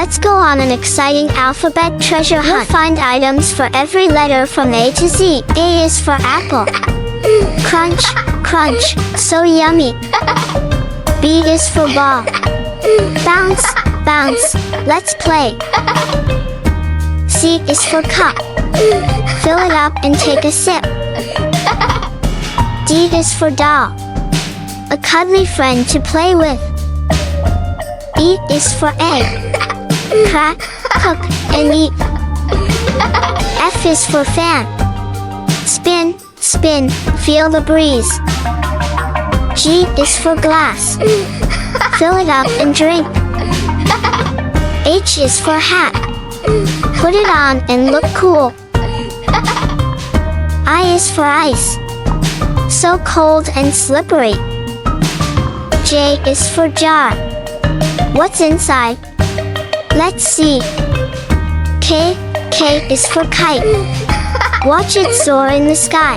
Let's go on an exciting alphabet treasure hunt. We'll find items for every letter from A to Z. A is for apple. Crunch, crunch, so yummy. B is for ball. Bounce, bounce, let's play. C is for cup. Fill it up and take a sip. D is for doll. A cuddly friend to play with. E is for egg. Crack, cook, and eat. F is for fan. Spin, spin, feel the breeze. G is for glass. Fill it up and drink. H is for hat. Put it on and look cool. I is for ice. So cold and slippery. J is for jar. What's inside? Let's see. K is for kite. Watch it soar in the sky.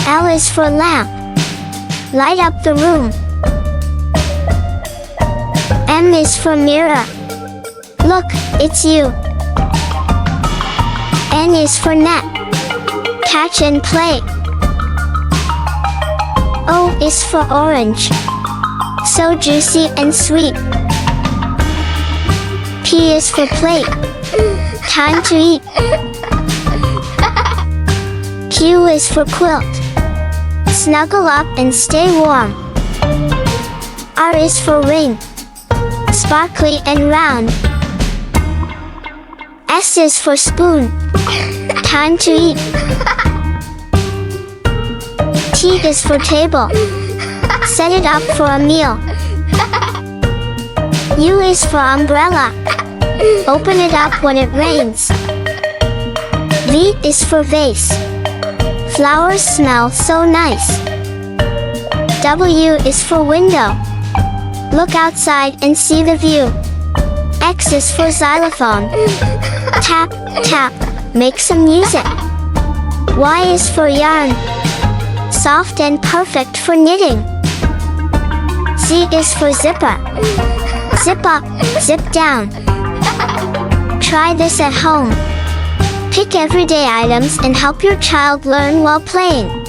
L is for lamp. Light up the room. M is for mirror. Look, it's you. N is for net. Catch and play. O is for orange. So juicy and sweet. P is for plate. Time to eat. Q is for quilt. Snuggle up and stay warm. R is for ring. Sparkly and round. S is for spoon. Time to eat. T is for table. Set it up for a meal. U is for umbrella. Open it up when it rains. V is for vase. Flowers smell so nice. W is for window. Look outside and see the view. X is for xylophone. Tap, tap, make some music. Y is for yarn. Soft and perfect for knitting. Z is for zipper. Zip up, zip down. Try this at home. Pick everyday items and help your child learn while playing.